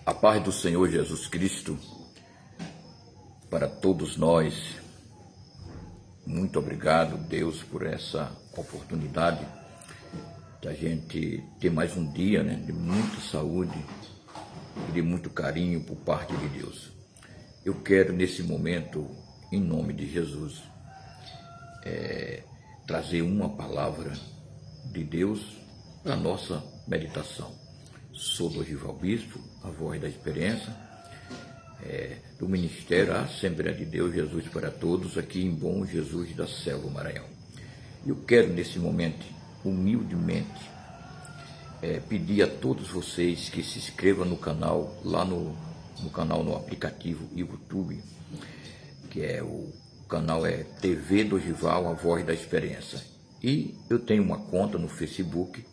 A paz do Senhor Jesus Cristo para todos nós. Muito obrigado, Deus, por essa oportunidade da gente ter mais um dia, de muita saúde e de muito carinho por parte de Deus. Eu quero, nesse momento, em nome de Jesus, trazer uma palavra de Deus para a nossa meditação. Sou Dorival Bispo, a voz da experiência, do Ministério Assembleia de Deus, Jesus para Todos, aqui em Bom Jesus da Selva, Maranhão. Eu quero, nesse momento, humildemente, pedir a todos vocês que se inscrevam no canal, lá no canal, no aplicativo YouTube, que o canal é TV Dorival, a voz da experiência. E eu tenho uma conta no Facebook,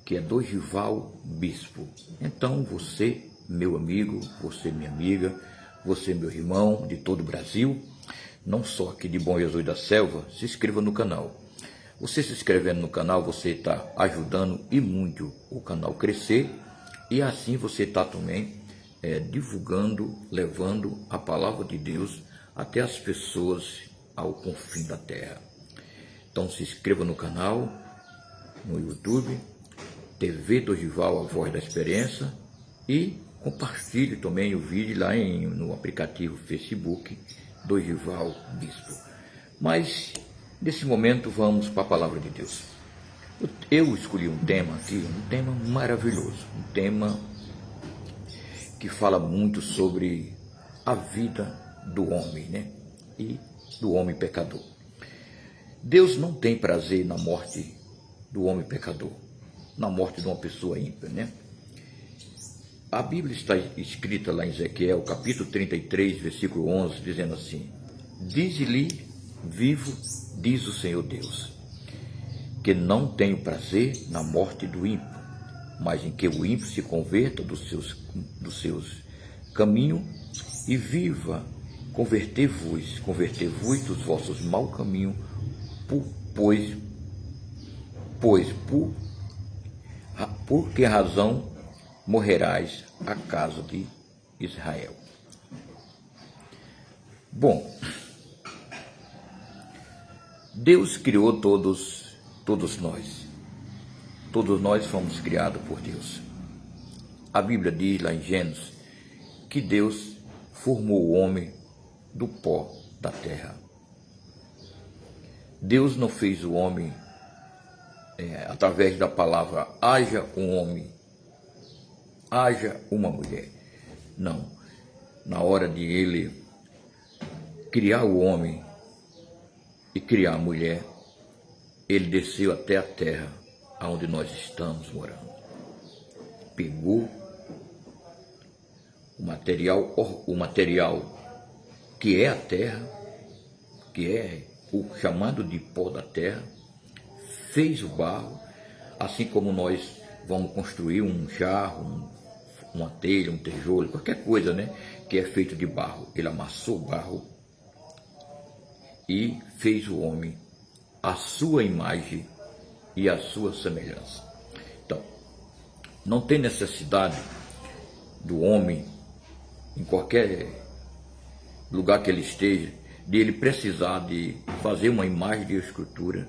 que é Dorival Bispo. Então você, meu amigo, você, minha amiga, você, meu irmão de todo o Brasil, não só aqui de Bom Jesus da Selva, se inscreva no canal. Você se inscrevendo no canal, você está ajudando e muito o canal crescer, e assim você está também divulgando, levando a palavra de Deus até as pessoas ao confim da terra. Então se inscreva no canal, no YouTube, TV Dorival, a voz da experiência, e compartilhe também o vídeo lá no aplicativo Facebook Dorival Bispo. Mas nesse momento vamos para a palavra de Deus. Eu escolhi um tema aqui, um tema maravilhoso, um tema que fala muito sobre a vida do homem, e do homem pecador. Deus não tem prazer na morte do homem pecador, na morte de uma pessoa ímpia, A Bíblia está escrita lá em Ezequiel, capítulo 33, versículo 11, dizendo assim: Dize-lhe, vivo, diz o Senhor Deus, que não tenho prazer na morte do ímpio, mas em que o ímpio se converta dos seus caminhos e viva. Convertei-vos dos vossos maus caminhos, pois por que razão morrerás a casa de Israel? Bom, Deus criou todos nós. Todos nós fomos criados por Deus. A Bíblia diz lá em Gênesis que Deus formou o homem do pó da terra. Deus não fez o homem através da palavra haja um homem, haja uma mulher. Não. Na hora de ele criar o homem e criar a mulher, ele desceu até a terra onde nós estamos morando. Pegou o material que é a terra, que é o chamado de pó da terra, fez o barro, assim como nós vamos construir um jarro, uma telha, um tijolo, qualquer coisa, que é feito de barro. Ele amassou o barro e fez o homem à sua imagem e à sua semelhança. Então, não tem necessidade do homem, em qualquer lugar que ele esteja, de ele precisar de fazer uma imagem de escultura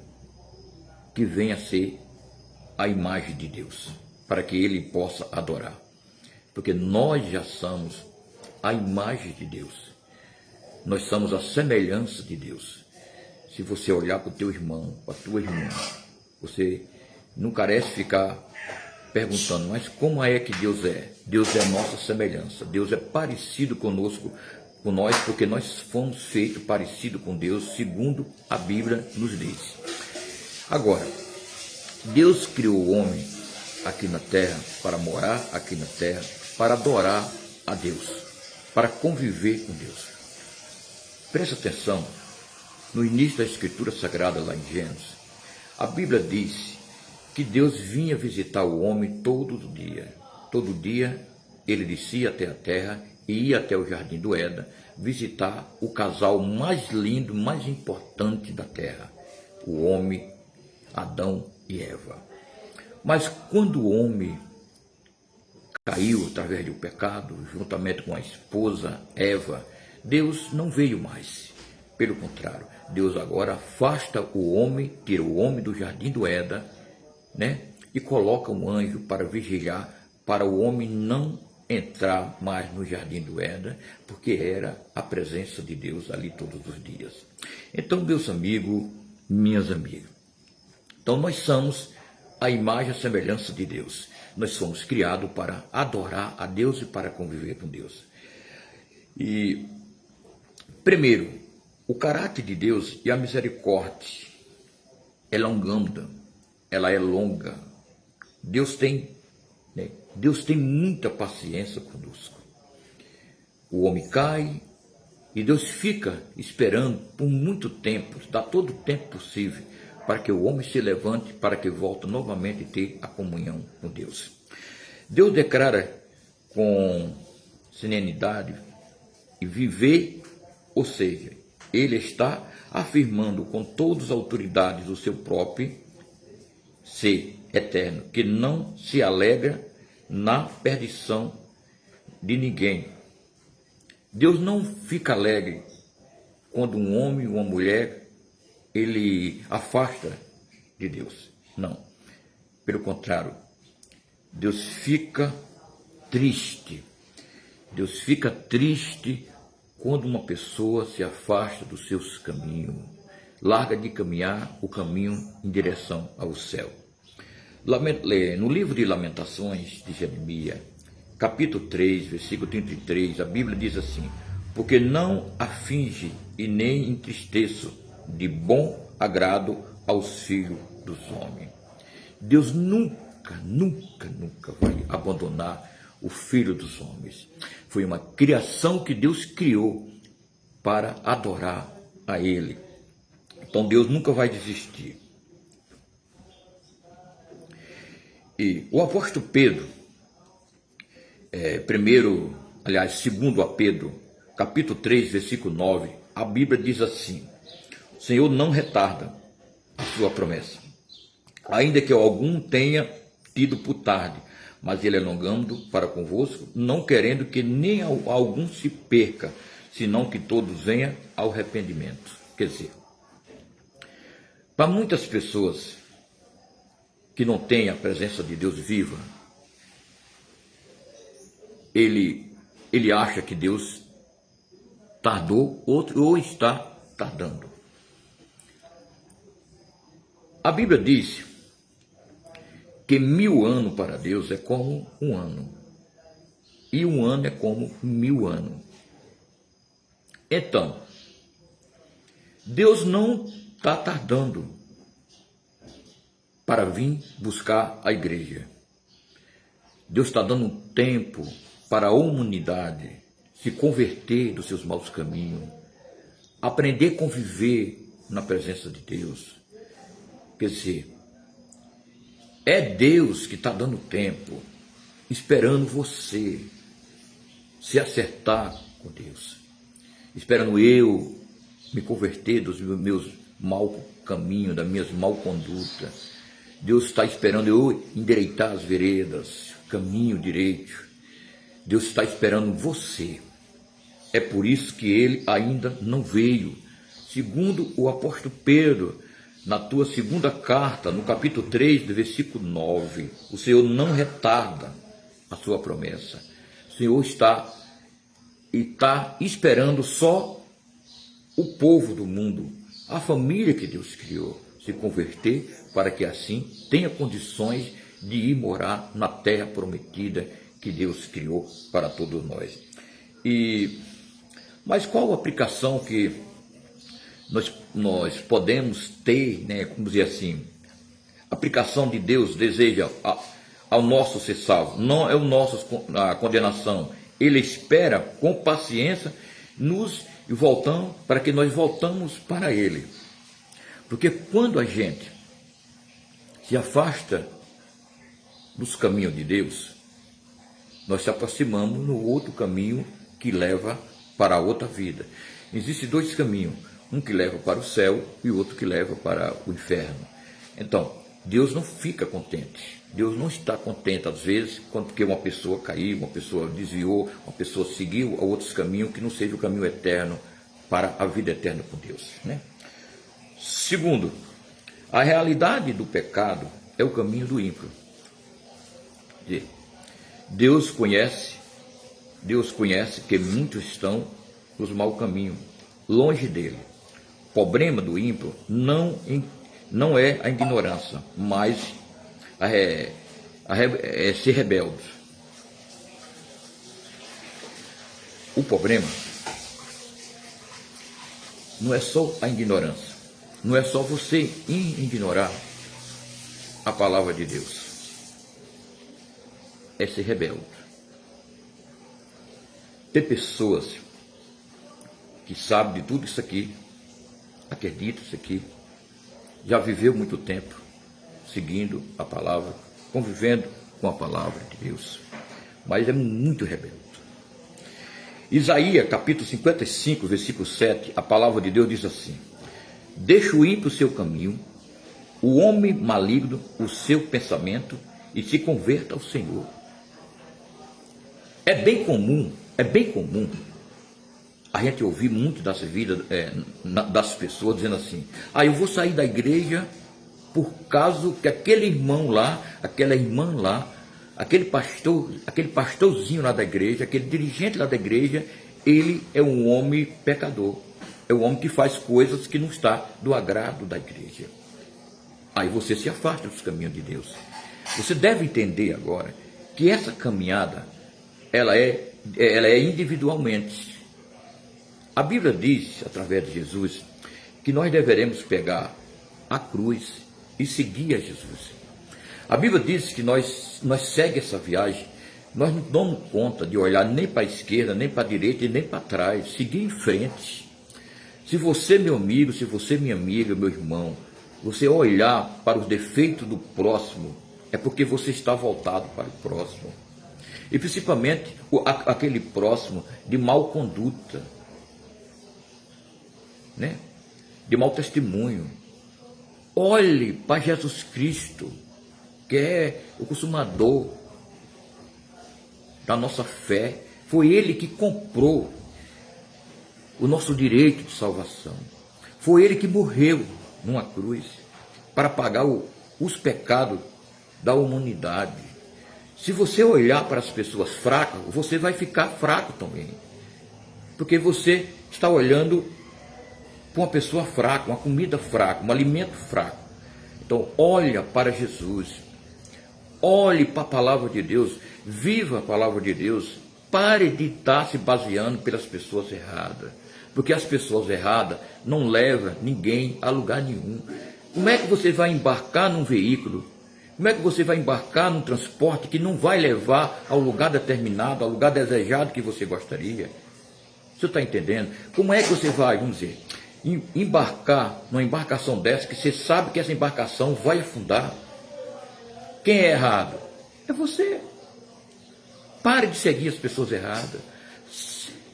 que venha a ser a imagem de Deus, para que ele possa adorar. Porque nós já somos a imagem de Deus. Nós somos a semelhança de Deus. Se você olhar para o teu irmão, para a tua irmã, você não carece ficar perguntando, mas como é que Deus é? Deus é a nossa semelhança. Deus é parecido conosco, com nós, porque nós fomos feitos parecidos com Deus, segundo a Bíblia nos diz. Agora, Deus criou o homem aqui na terra, para morar aqui na terra, para adorar a Deus, para conviver com Deus. Presta atenção, no início da Escritura Sagrada, lá em Gênesis, a Bíblia diz que Deus vinha visitar o homem todo dia. Todo dia ele descia até a terra e ia até o Jardim do Éden visitar o casal mais lindo, mais importante da terra, o homem Adão e Eva. Mas quando o homem caiu através do pecado, juntamente com a esposa Eva, Deus não veio mais. Pelo contrário, Deus agora afasta o homem, tira o homem do jardim do Éden, né? E coloca um anjo para vigiar, para o homem não entrar mais no jardim do Éden, porque era a presença de Deus ali todos os dias. Então, meus amigos, minhas amigas, então nós somos a imagem e a semelhança de Deus. Nós fomos criados para adorar a Deus e para conviver com Deus. E, primeiro, o caráter de Deus e a misericórdia é longânima, ela é longa. Deus tem muita paciência conosco. O homem cai e Deus fica esperando por muito tempo, dá todo o tempo possível, para que o homem se levante, para que volte novamente a ter a comunhão com Deus. Deus declara com serenidade e viver, ou seja, Ele está afirmando com todas as autoridades do seu próprio ser eterno, que não se alegra na perdição de ninguém. Deus não fica alegre quando um homem ou uma mulher ele afasta de Deus. Não. Pelo contrário, Deus fica triste. Deus fica triste quando uma pessoa se afasta dos seus caminhos, larga de caminhar o caminho em direção ao céu. No livro de Lamentações de Jeremias, capítulo 3, versículo 33, a Bíblia diz assim: porque não afinge e nem entristeço de bom agrado aos filhos dos homens. Deus nunca vai abandonar o filho dos homens. Foi uma criação que Deus criou para adorar a Ele. Então Deus nunca vai desistir. E o apóstolo Pedro, segundo a Pedro, capítulo 3, versículo 9, a Bíblia diz assim: o Senhor não retarda a sua promessa, ainda que algum tenha tido por tarde, mas Ele é longânimo para convosco, não querendo que nem algum se perca, senão que todos venham ao arrependimento. Quer dizer, para muitas pessoas que não têm a presença de Deus viva, ele acha que Deus tardou ou está tardando. A Bíblia diz que 1000 anos para Deus é como um ano, e um ano é como 1000 anos. Então, Deus não está tardando para vir buscar a igreja. Deus está dando um tempo para a humanidade se converter dos seus maus caminhos, aprender a conviver na presença de Deus. Quer dizer, é Deus que está dando tempo, esperando você se acertar com Deus, esperando eu me converter dos meus maus caminhos, das minhas mal condutas. Deus está esperando eu endireitar as veredas, caminho direito. Deus está esperando você. É por isso que Ele ainda não veio. Segundo o apóstolo Pedro, na tua segunda carta, no capítulo 3, do versículo 9, o Senhor não retarda a sua promessa. O Senhor está esperando só o povo do mundo, a família que Deus criou, se converter, para que assim tenha condições de ir morar na terra prometida que Deus criou para todos nós. Mas qual a aplicação que nós podemos ter, né, como dizer assim, a aplicação de Deus deseja ao nosso ser salvo? Não é a condenação. Ele espera com paciência e voltamos para que nós voltamos para Ele. Porque quando a gente se afasta dos caminhos de Deus, nós se aproximamos no outro caminho que leva para a outra vida. Existem dois caminhos, um que leva para o céu e o outro que leva para o inferno. Então, Deus não fica contente. Deus não está contente, às vezes, porque uma pessoa caiu, uma pessoa desviou, uma pessoa seguiu a outros caminhos que não seja o caminho eterno para a vida eterna com Deus, né? Segundo, a realidade do pecado é o caminho do ímpio. Deus conhece que muitos estão nos mau caminho, longe dele. O problema do ímpio não é a ignorância, mas é ser rebelde. O problema não é só a ignorância, não é só você ignorar a palavra de Deus, é ser rebelde. Tem pessoas que sabem de tudo isso aqui, acreditam isso aqui, já viveu muito tempo seguindo a palavra, convivendo com a palavra de Deus, mas é muito rebelde. Isaías capítulo 55, versículo 7, a palavra de Deus diz assim: deixa o ímpio o seu caminho, o homem maligno o seu pensamento, e se converta ao Senhor. É bem comum a gente ouvir muito das vidas das pessoas dizendo assim: eu vou sair da igreja por causa que aquele irmão lá, aquela irmã lá, aquele pastorzinho lá da igreja, aquele dirigente lá da igreja, ele é um homem pecador, é um homem que faz coisas que não está do agrado da igreja. Aí você se afasta dos caminhos de Deus. Você deve entender agora que essa caminhada, ela é individualmente. A Bíblia diz, através de Jesus, que nós deveremos pegar a cruz e seguir a Jesus. A Bíblia diz que nós seguimos essa viagem, nós não damos conta de olhar nem para a esquerda, nem para a direita e nem para trás, seguir em frente. Se você, meu amigo, se você, minha amiga, meu irmão, você olhar para os defeitos do próximo, é porque você está voltado para o próximo. E principalmente aquele próximo de mal conduta, né? De mau testemunho. Olhe para Jesus Cristo, que é o consumador da nossa fé. Foi Ele que comprou o nosso direito de salvação. Foi Ele que morreu numa cruz para pagar os pecados da humanidade. Se você olhar para as pessoas fracas, você vai ficar fraco também. Porque você está olhando para uma pessoa fraca, uma comida fraca, um alimento fraco. Então, olha para Jesus. Olhe para a palavra de Deus. Viva a palavra de Deus. Pare de estar se baseando pelas pessoas erradas. Porque as pessoas erradas não levam ninguém a lugar nenhum. Como é que você vai embarcar num veículo? Como é que você vai embarcar num transporte que não vai levar ao lugar determinado, ao lugar desejado que você gostaria? Você está entendendo? Como é que você vai, vamos dizer, embarcar numa embarcação dessa que você sabe que essa embarcação vai afundar? Quem é errado? É você. Pare de seguir as pessoas erradas.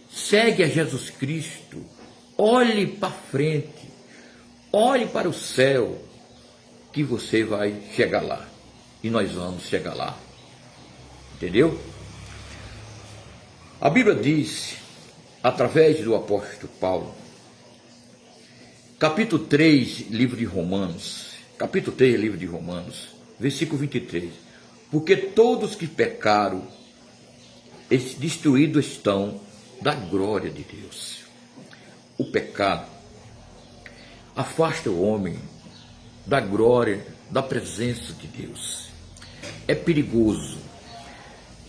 Segue a Jesus Cristo. Olhe para frente. Olhe para o céu, que você vai chegar lá. E nós vamos chegar lá. Entendeu? A Bíblia diz, através do apóstolo Paulo, capítulo 3, livro de Romanos, versículo 23. Porque todos que pecaram, destruídos estão da glória de Deus. O pecado afasta o homem da glória, da presença de Deus. É perigoso.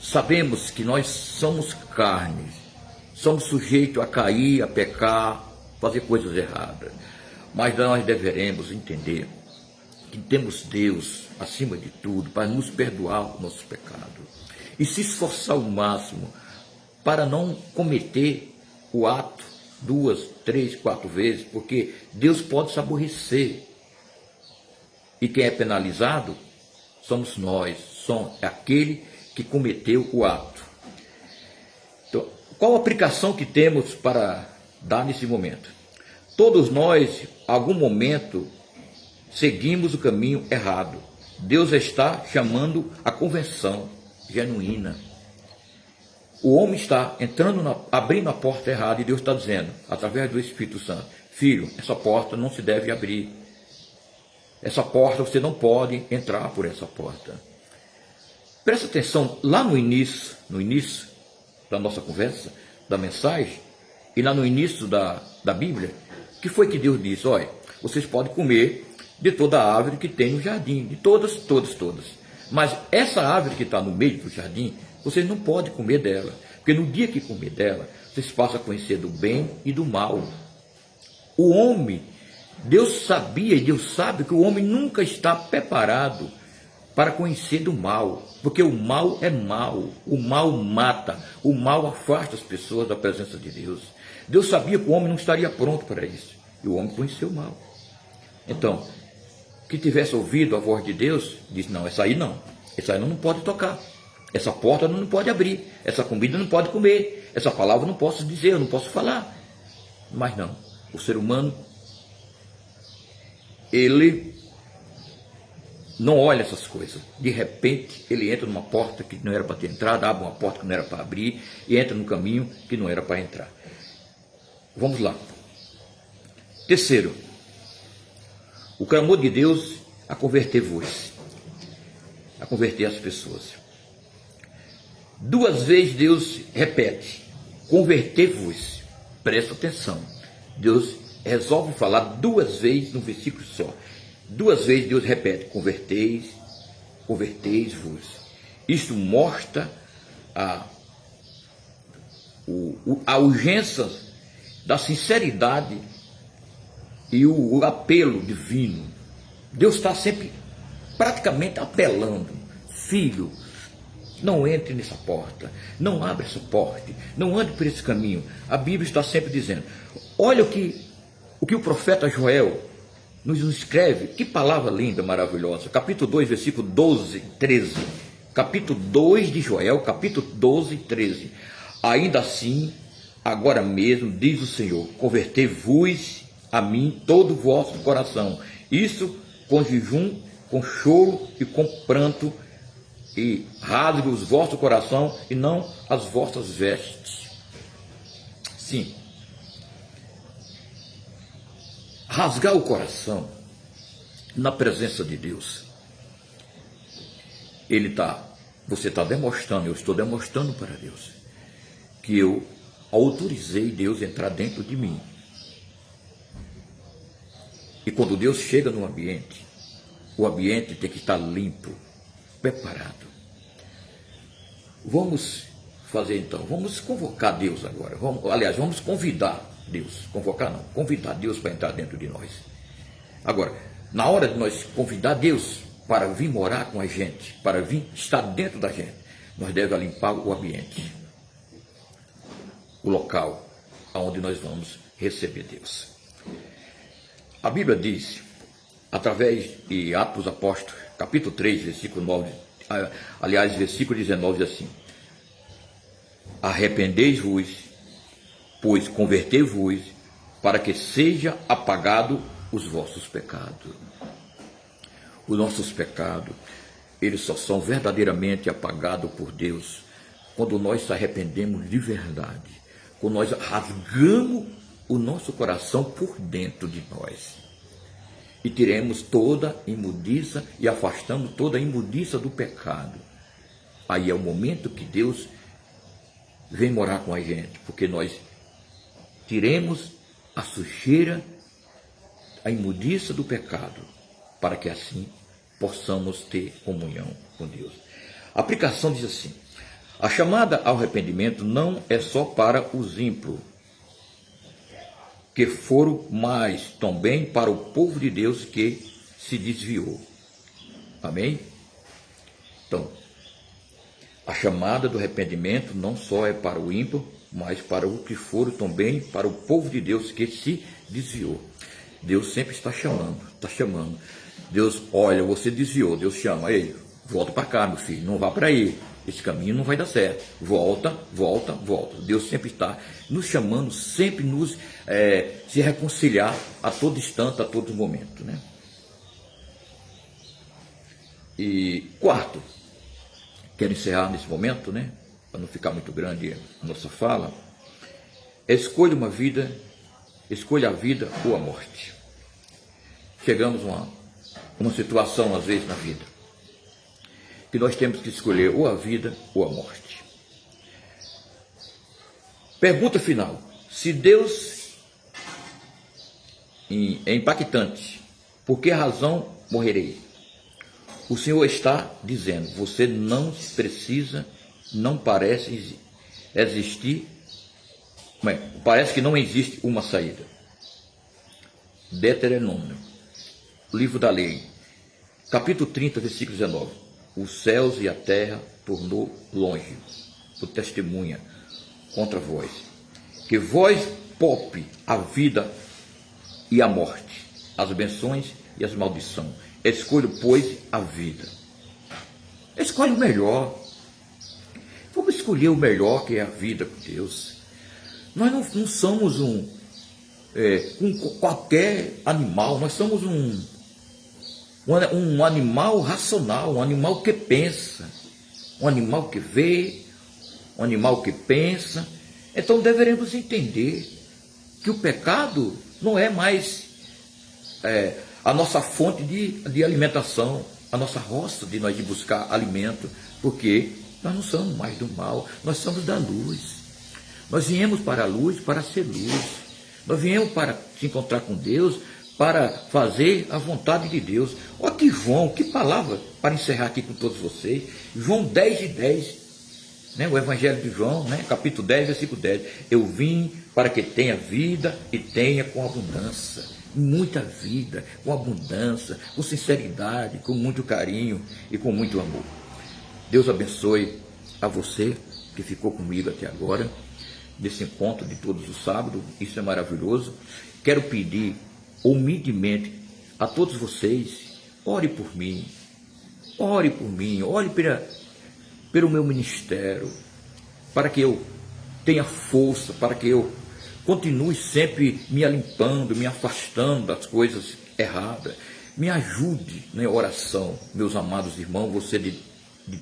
Sabemos que nós somos carne, somos sujeitos a cair, a pecar, fazer coisas erradas. Mas nós deveremos entender que temos Deus acima de tudo para nos perdoar o nosso pecado e se esforçar ao máximo para não cometer o ato 2, 3, 4 vezes, porque Deus pode se aborrecer. E quem é penalizado somos nós, é aquele que cometeu o ato. Então, qual a aplicação que temos para dar nesse momento? Todos nós, em algum momento, seguimos o caminho errado. Deus está chamando a conversão genuína. O homem está abrindo a porta errada e Deus está dizendo, através do Espírito Santo, filho, essa porta não se deve abrir. Essa porta, você não pode entrar por essa porta. Presta atenção, lá no início da nossa conversa, da mensagem, e lá no início da Bíblia, que foi que Deus disse? Olha, vocês podem comer de toda a árvore que tem no jardim, de todas. Mas essa árvore que está no meio do jardim, vocês não podem comer dela, porque no dia que comer dela, vocês passam a conhecer do bem e do mal. O homem, Deus sabia e Deus sabe que o homem nunca está preparado para conhecer do mal, porque o mal é mal, o mal mata, o mal afasta as pessoas da presença de Deus. Deus sabia que o homem não estaria pronto para isso, e o homem conheceu o mal. Então, que tivesse ouvido a voz de Deus, disse, não, essa aí não pode tocar, essa porta não pode abrir, essa comida não pode comer, essa palavra não posso dizer, eu não posso falar. Mas não, o ser humano, ele não olha essas coisas. De repente, ele entra numa porta que não era para ter entrado, abre uma porta que não era para abrir, e entra num caminho que não era para entrar. Vamos lá. Terceiro, o clamor de Deus a converter-vos, a converter as pessoas. 2 vezes Deus repete, converter-vos. Presta atenção. Deus resolve falar 2 vezes num versículo só. 2 vezes Deus repete, converteis-vos. Isso mostra a urgência da sinceridade e o apelo divino. Deus está sempre praticamente apelando, filho, não entre nessa porta, não abra essa porta, não ande por esse caminho. A Bíblia está sempre dizendo, olha o que o profeta Joel nos escreve, que palavra linda, maravilhosa, capítulo 2, versículo 12, 13, capítulo 2 de Joel, capítulo 12, 13, ainda assim, agora mesmo, diz o Senhor, convertei-vos a mim todo o vosso coração, isso com jejum, com choro e com pranto, e rasgue os vosso coração e não as vossas vestes. Sim, rasgar o coração na presença de Deus. Você está demonstrando, eu estou demonstrando para Deus, que eu autorizei Deus a entrar dentro de mim. E quando Deus chega no ambiente, o ambiente tem que estar limpo, preparado. Vamos fazer então, vamos convocar Deus agora, vamos convidar Deus, convidar Deus para entrar dentro de nós. Agora, na hora de nós convidar Deus para vir morar com a gente, para vir estar dentro da gente, nós devemos limpar o ambiente, o local onde nós vamos receber Deus. A Bíblia diz, através de Atos dos Apóstolos, capítulo 3, versículo 9, aliás, versículo 19, diz assim, arrependei-vos, pois convertei-vos, para que seja apagado os vossos pecados. Os nossos pecados, eles só são verdadeiramente apagados por Deus quando nós nos arrependemos de verdade, quando nós rasgamos o nosso coração por dentro de nós e tiremos toda imundiça e afastamos toda a imundiça do pecado. Aí é o momento que Deus vem morar com a gente, porque nós tiremos a sujeira, a imundiça do pecado, para que assim possamos ter comunhão com Deus. A aplicação diz assim, a chamada ao arrependimento não é só para os ímpios, que foram, mas também para o povo de Deus que se desviou. Amém? Então, a chamada do arrependimento não só é para o ímpio, mas para o que foram também para o povo de Deus que se desviou. Deus sempre está chamando. Deus, olha, você desviou, Deus chama, ei, volta para cá, meu filho, não vá para aí, esse caminho não vai dar certo, volta. Deus sempre está nos chamando, sempre nos se reconciliar a todo instante, a todo momento, né? E quarto, quero encerrar nesse momento, né, para não ficar muito grande a nossa fala, escolha a vida ou a morte. Chegamos a uma situação, às vezes, na vida, que nós temos que escolher ou a vida ou a morte. Pergunta final: se Deus é impactante, por que razão morrerei? O Senhor está dizendo: você não precisa, não parece existir, parece que não existe uma saída. Deuteronômio, livro da lei, capítulo 30, versículo 19. Os céus e a terra tornou longe, por testemunha contra vós, que vós poupe a vida e a morte, as bênçãos e as maldições. Escolha, pois, a vida. Escolhe o melhor. Vamos escolher o melhor, que é a vida com Deus. Nós não somos qualquer animal, nós somos um animal racional, um animal que pensa, um animal que vê, um animal que pensa. Então deveremos entender que o pecado não é mais a nossa fonte de alimentação, a nossa roça de nós de buscar alimento, porque nós não somos mais do mal, nós somos da luz. Nós viemos para a luz para ser luz. Nós viemos para se encontrar com Deus, para fazer a vontade de Deus. Olha que João, que palavra para encerrar aqui com todos vocês. João 10:10, né? O Evangelho de João, né? Capítulo 10, versículo 10. Eu vim para que tenha vida e tenha com abundância. Muita vida, com abundância, com sinceridade, com muito carinho e com muito amor. Deus abençoe a você que ficou comigo até agora, nesse encontro de todos os sábados. Isso é maravilhoso. Quero pedir humildemente a todos vocês: ore por mim, ore pelo meu ministério, para que eu tenha força, para que eu continue sempre me limpando, me afastando das coisas erradas. Me ajude na oração, meus amados irmãos, você de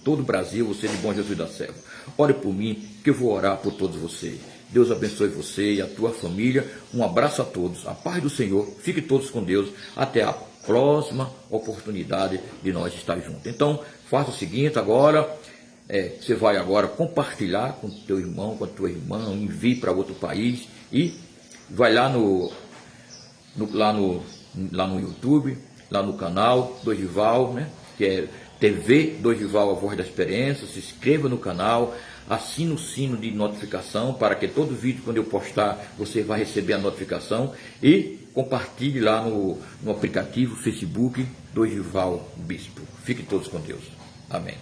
todo o Brasil, você de Bom Jesus da Serra. Ore por mim, que eu vou orar por todos vocês. Deus abençoe você e a tua família. Um abraço a todos. A paz do Senhor. Fiquem todos com Deus. Até a próxima oportunidade de nós estar juntos. Então, faça o seguinte agora. Você vai agora compartilhar com teu irmão, com a tua irmã, envie para outro país e vai lá no YouTube, lá no canal Dorival, né, que é TV Dorival, a voz da experiência. Se inscreva no canal, assine o sino de notificação para que todo vídeo, quando eu postar, você vai receber a notificação, e compartilhe lá no aplicativo Facebook Dorival Bispo. Fiquem todos com Deus. Amém.